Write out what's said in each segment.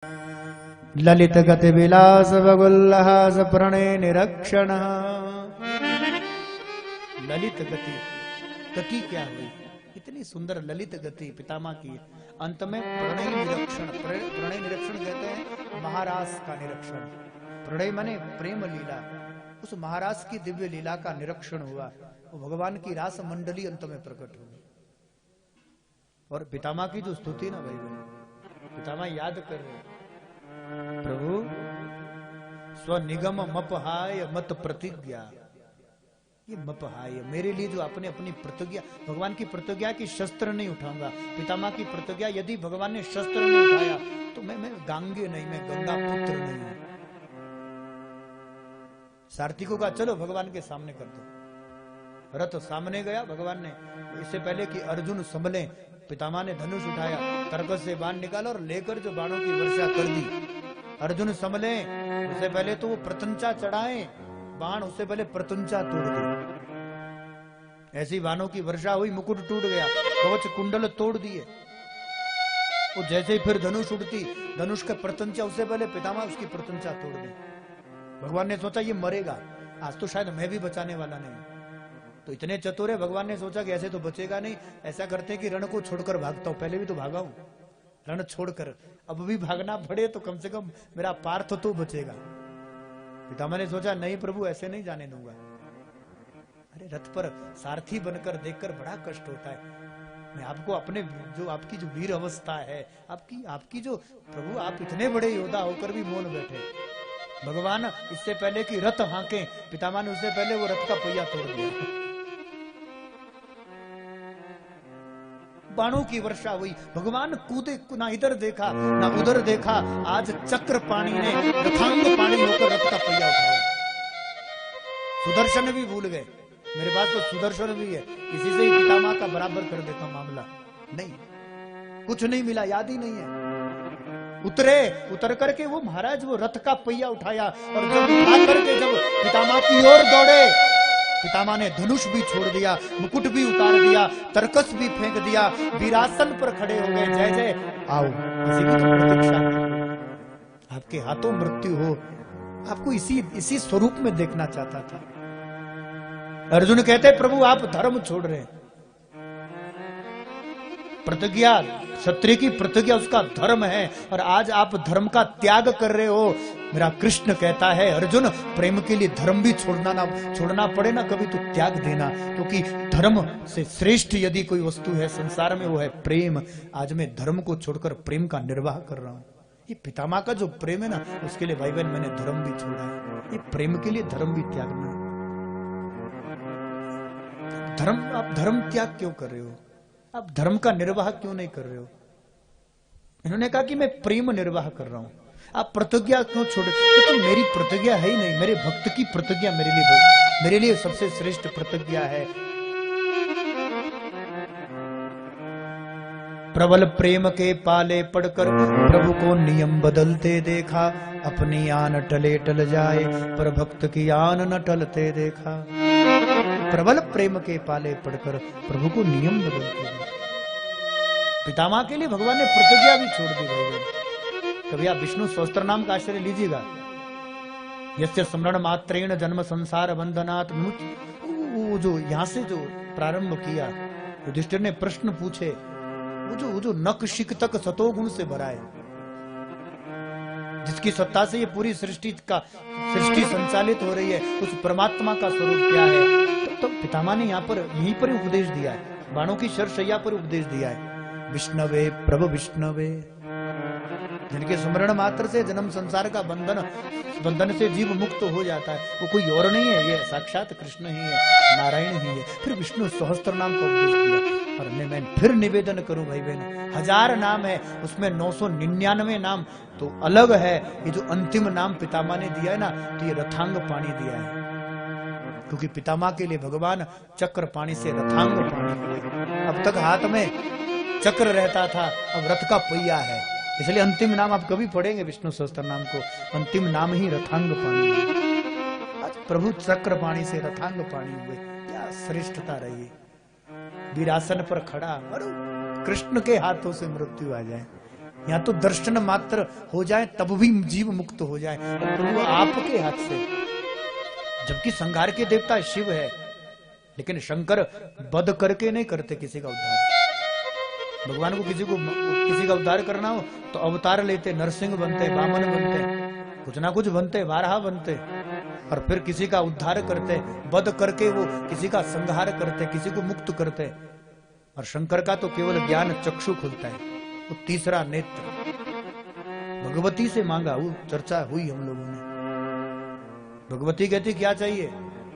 ललित गति विलास बगुल्लहास प्रणय निरक्षण। ललित गति, गति क्या हुई? इतनी सुंदर ललित गति पितामह की। अंत में प्रणय निरक्षण, प्रणय निरक्षण कहते हैं महारास का निरक्षण। प्रणय माने प्रेम लीला, उस महारास की दिव्य लीला का निरक्षण हुआ। वो भगवान की रास मंडली अंत में प्रकट हुई। और पितामह की जो स्तुति ना भाई, पितामह याद कर रहे, प्रभु स्वनिगम मपहाय मत प्रतिज्ञा। ये मपहाय मेरे लिए जो आपने अपनी प्रतिज्ञा, भगवान की प्रतिज्ञा की शस्त्र नहीं उठाऊंगा। पितामह की प्रतिज्ञा, यदि भगवान ने शस्त्र नहीं उठाया तो मैं गांगे नहीं, मैं गंगा पुत्र नहीं हूं। सारथी को कहा चलो भगवान के सामने कर दो। रथ सामने गया, भगवान ने इससे पहले कि अर्जुन संभले, पितामह ने धनुष उठाया, तरकस से बाण निकाला और लेकर जो बाणों की वर्षा कर दी। अर्जुन संभले, उससे पहले तो वो प्रतंचा चढ़ाए बाण, उससे पहले प्रतंचा तोड़ दी। ऐसी बाणों की वर्षा हुई, मुकुट टूट गया, कवच कुंडल तोड़ दिए। वो जैसे ही फिर धनुष उड़ती, धनुष का प्रतंचा, उससे पहले पितामह उसकी प्रतंचा तोड़ दी। भगवान ने सोचा ये मरेगा, आज तो शायद मैं भी बचाने वाला नहीं। तो इतने चतुर है, भगवान ने सोचा कि ऐसे तो बचेगा नहीं, ऐसा करते कि रण को छोड़कर भागता हूं। पहले भी तो भागा हूं रण छोड़कर, अब भी भागना पड़े तो कम से कम मेरा पार्थ तो बचेगा। पितामह ने सोचा नहीं प्रभु, ऐसे नहीं जाने दूंगा। अरे रथ पर सारथी बनकर देखकर बड़ा कष्ट होता है। मैं आपको अपने जो आपकी जो वीर अवस्था है, आपकी जो प्रभु, आप इतने बड़े योद्धा होकर भी मौन बैठे। भगवान इससे पहले कि रथ हांके, पितामह ने उससे पहले वो रथ का पहिया तोड़ दिया। बाणों की वर्षा हुई, भगवान कूदे, ना इधर देखा ना उधर देखा। आज चक्र पाणी ने रथांग पाणी होकर रथ का पहिया उठाया। सुदर्शन भी भूल गए, मेरे पास तो सुदर्शन भी है, इसी से ही पितामह का बराबर कर देता मामला। नहीं, कुछ नहीं मिला, याद ही नहीं है। उतर करके वो महाराज वो रथ का पहिया उठाया और जब उठा करके जब पितामह की ओर दौड़े, पितामह ने धनुष भी छोड़ दिया, मुकुट भी उतार दिया, तरकस भी फेंक दिया, वीरासन पर खड़े हो गए। जय जय, आओ, इसी की तो प्रतीक्षा, आपके हाथों मृत्यु हो, आपको इसी स्वरूप में देखना चाहता था। अर्जुन कहते प्रभु आप धर्म छोड़ रहे हैं। प्रतिज्ञा, क्षत्रिय की प्रतिज्ञा उसका धर्म है, और आज आप धर्म का त्याग कर रहे हो। मेरा कृष्ण कहता है अर्जुन, प्रेम के लिए धर्म भी छोड़ना पड़े ना कभी तो त्याग देना, क्योंकि धर्म से श्रेष्ठ यदि कोई वस्तु है संसार में वो है प्रेम। आज मैं धर्म को छोड़कर प्रेम का निर्वाह कर रहा हूं। ये पितामह का जो प्रेम है ना, उसके लिए भाई बहन मैंने धर्म भी छोड़ा है। ये प्रेम के लिए धर्म भी त्यागना। आप धर्म त्याग क्यों कर रहे हो? आप धर्म का निर्वाह क्यों नहीं कर रहे हो? इन्होंने कहा कि मैं प्रेम निर्वाह कर रहा हूं। आप प्रतिज्ञा क्यों छोड़े? तो मेरी प्रतिज्ञा है ही नहीं, मेरे भक्त की प्रतिज्ञा मेरे लिए सबसे श्रेष्ठ प्रतिज्ञा है। प्रबल प्रेम के पाले पड़कर प्रभु को नियम बदलते देखा। अपनी आन टले टल जाए पर भक्त की आन न टलते देखा। प्रबल प्रेम के पाले पड़कर प्रभु को नियम बदलते देखा। पितामह के लिए भगवान ने प्रतिज्ञा भी छोड़ दी। भाई कभी आप विष्णु सहस्त्र नाम का आश्रय लीजिएगा। यस्य स्मरण मात्रेण जन्म संसार बंधनात् विमुच्यते। वो जो यहां से जो प्रारंभ किया, युधिष्ठिर ने प्रश्न पूछे, वो जो नख शिक तक सतोगुण से भरा है, जिसकी सत्ता से ये पूरी सृष्टि संचालित हो रही है, उस परमात्मा का स्वरूप क्या है? तो पितामह ने यहीं पर उपदेश दिया है, बाणों की शरशैया पर उपदेश दिया है। विष्णवे प्रभु विष्णवे, जिनके स्मरण मात्र से जन्म संसार का बंधन से जीव मुक्त हो जाता है, वो कोई और नहीं है, ये साक्षात कृष्ण ही है, नारायण ही है। फिर विष्णु सहस्त्र नाम का उपदेश दिया। और मैं फिर निवेदन करूं भाई बहन, 1000 नाम है, उसमें 999 नाम तो अलग है। ये जो अंतिम नाम पितामह ने दिया है ना, तो ये रथांग पाणी दिया है, क्योंकि पितामह के लिए भगवान चक्र पाणी से रथांग पाणी। अब तक हाथ में चक्र रहता था, अब रथ का पहिया है, इसलिए अंतिम नाम आप कभी पढ़ेंगे विष्णु सहस्त्र नाम को, अंतिम नाम ही रथांग पाणी। आज प्रभु चक्र पाणी से रथांग पाणी हुए, क्या श्रेष्ठता रही। वीरासन पर खड़ा, कृष्ण के हाथों से मृत्यु आ जाए, यहाँ तो दर्शन मात्र हो जाए तब भी जीव मुक्त हो जाए, प्रभु आपके हाथ से। जबकि संहार के देवता शिव है, लेकिन शंकर वध करके नहीं करते किसी का उद्धार। भगवान को किसी का उद्धार करना हो तो अवतार लेते, नरसिंह बनते, वामन बनते, कुछ ना कुछ बनते, वाराह बनते, और फिर किसी का उद्धार करते, वध करके वो किसी का संहार करते, किसी को मुक्त करते। और शंकर का तो केवल ज्ञान चक्षु खुलता है, वो तीसरा नेत्र भगवती से मांगा, वो चर्चा हुई हम लोगों ने। भगवती कहती क्या चाहिए,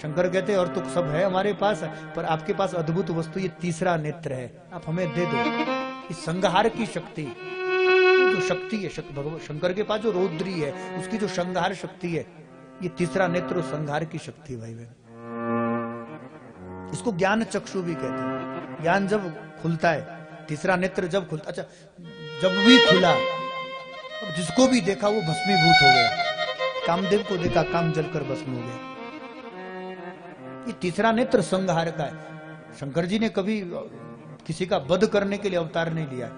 शंकर कहते और तो सब है हमारे पास, पर आपके पास अद्भुत वस्तु ये तीसरा नेत्र है, आप हमें दे दो। इस संहार की शक्ति, जो शक्ति है शंकर के पास, जो रौद्री है, उसकी जो संहार शक्ति है, ये तीसरा नेत्र संहार की शक्ति है भाई बहन। इसको ज्ञान चक्षु भी कहते हैं। ज्ञान जब खुलता है, तीसरा नेत्र जब खुलता, अच्छा जब भी खुला, जिसको भी देखा वो भस्मीभूत हो गया। कामदेव को देखा, काम जलकर भस्म हो गया। ये तीसरा नेत्र संहार का है। शंकर जी ने कभी किसी का वध करने के लिए अवतार नहीं लिया,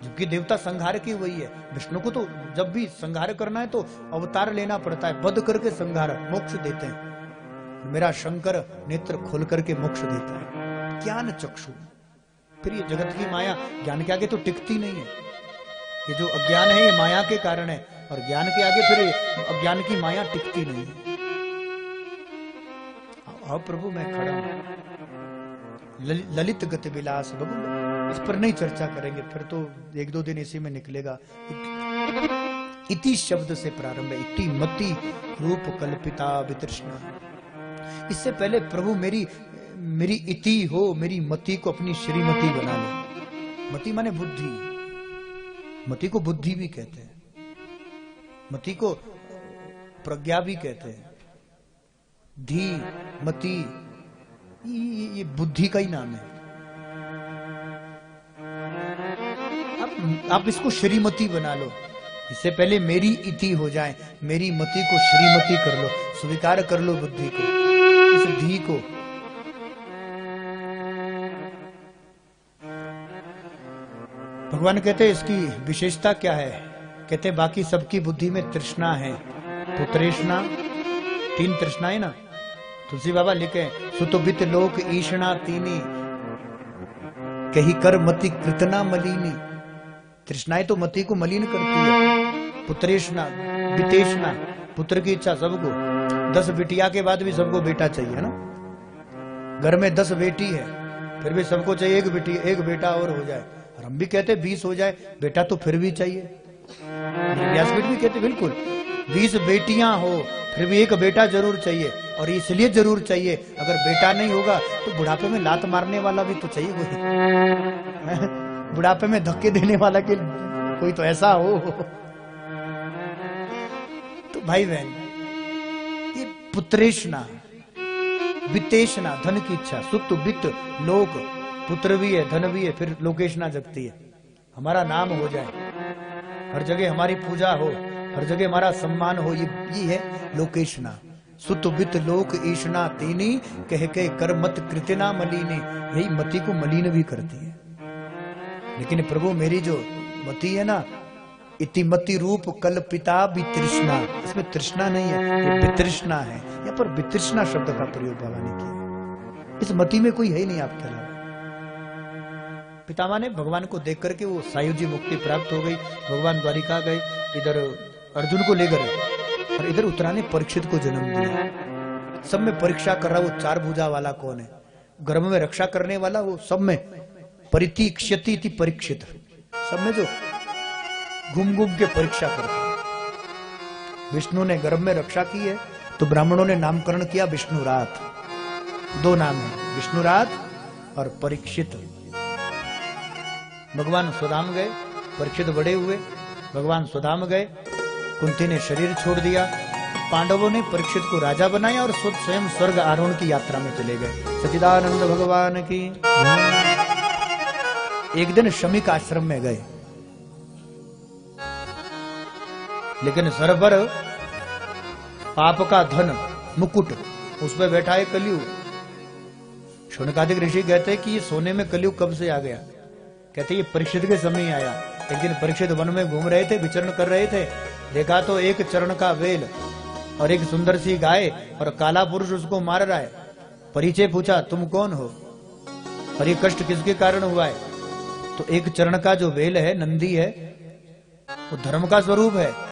जबकि देवता संहार की वही है। विष्णु को तो जब भी संहार करना है तो अवतार लेना पड़ता है, वध करके संहार मोक्ष देते हैं। मेरा शंकर नेत्र खोल करके मोक्ष देता है, ज्ञान चक्षु। फिर ये जगत की माया ज्ञान के आगे तो टिकती नहीं है। ये जो अज्ञान है ये माया के कारण है, और ज्ञान के आगे फिर अज्ञान की माया टिकती नहीं है। आओ प्रभु मैं खड़ा हूं। ललित गति विलास बबू, इस पर नहीं चर्चा करेंगे, फिर तो 1-2 दिन इसी में निकलेगा। इति शब्द से प्रारंभ है, इति मति रूप कल्पिता वितृष्णा। इससे पहले प्रभु मेरी इति हो, मेरी मति को अपनी श्रीमती बना लो। मति माने बुद्धि, मति को बुद्धि भी कहते हैं, मति को प्रज्ञा भी कहते हैं। धी मति ये बुद्धि का ही नाम है। आप इसको श्रीमती बना लो। इससे पहले मेरी इति हो जाए, मेरी मति को श्रीमती कर लो, स्वीकार कर लो बुद्धि को, इस धी को। भगवान कहते इसकी विशेषता क्या है, कहते बाकी सबकी बुद्धि में तृष्णा है। तो तृष्णा 3 तृष्णाएं ना, तुलसी बाबा लिखे सुतोबित लोक ईषणा तीनी, कही कर मति कृतना मलिनी। तृष्णाएं तो मति को मलिन करती है। पुत्रेष्णा, वितेष्णा, पुत्र की इच्छा सबको। 10 बिटिया के बाद भी सबको बेटा चाहिए ना। घर में 10 बेटी है, फिर भी सबको चाहिए एक बेटा और हो जाए। और हम भी कहते 20 हो जाए, बेटा तो फिर भी चाहिए। व्यासपीठ भी कहते बिल्कुल 20 बेटियां हो फिर भी एक बेटा जरूर चाहिए। और इसलिए जरूर चाहिए, अगर बेटा नहीं होगा तो बुढ़ापे में लात मारने वाला भी तो चाहिए कोई। बुढ़ापे में धक्के देने वाला के कोई तो ऐसा हो। तो भाई बहन, ये पुत्रेष्णा, वित्तेष्णा, धन की इच्छा, सुत वित्त लोक, पुत्र भी है धन भी है, फिर लोकेशना जगती है। हमारा नाम हो जाए, हर जगह हमारी पूजा हो, हर जगह हमारा सम्मान हो, ये है लोकेशना। सुत वित्त लोक ईशना तेनी, कह के कर मत कृतना मलिनी। यही मति को मलिन भी करती है। लेकिन प्रभु मेरी जो मति है ना, इति मति रूप कल्पिता वितृष्णा, इसमें तृष्णा नहीं है, ये वितृष्णा है। यहाँ पर वितृष्णा शब्द का प्रयोग बाबा ने किया। इस मति में कोई है ही नहीं आपके अलावा। पितामह ने भगवान को देख करके वो सायुजी मुक्ति प्राप्त हो गई। भगवान द्वारिका गए, इधर अर्जुन को ले गए और इधर उत्तराने परीक्षित को जन्म दिया। सब में परीक्षा कर रहा वो 4 भुजा वाला कौन है, गर्भ में रक्षा करने वाला, वो सब में परितीक्ष्यति थी परीक्षित, सब में जो घूम घूम के परीक्षा करता। विष्णु ने गर्भ में रक्षा की है तो ब्राह्मणों ने नामकरण किया विष्णुरात। 2 नाम है, विष्णुरात और परीक्षित। भगवान स्वधाम गए, परीक्षित बड़े हुए, भगवान स्वधाम गए, कुंती ने शरीर छोड़ दिया, पांडवों ने परीक्षित को राजा बनाया और स्वयं स्वर्ग आरोहण की यात्रा में चले गए। सच्चिदानंद भगवान की। एक दिन शमीक आश्रम में गए, लेकिन सर पर पाप का धन मुकुट, उस पर बैठा है कलयुग। शौनकादिक ऋषि कहते हैं कि ये सोने में कलयुग कब से आ गया, कहते ये परीक्षित के समय आया। एक दिन परीक्षित वन में घूम रहे थे, विचरण कर रहे थे, देखा तो एक चरण का वेल और एक सुंदर सी गाय और काला पुरुष उसको मार रहा है। परिचय पूछा, तुम कौन हो और ये कष्ट किसके कारण हुआ है? तो एक चरण का जो वेल है, नंदी है, वो धर्म का स्वरूप है।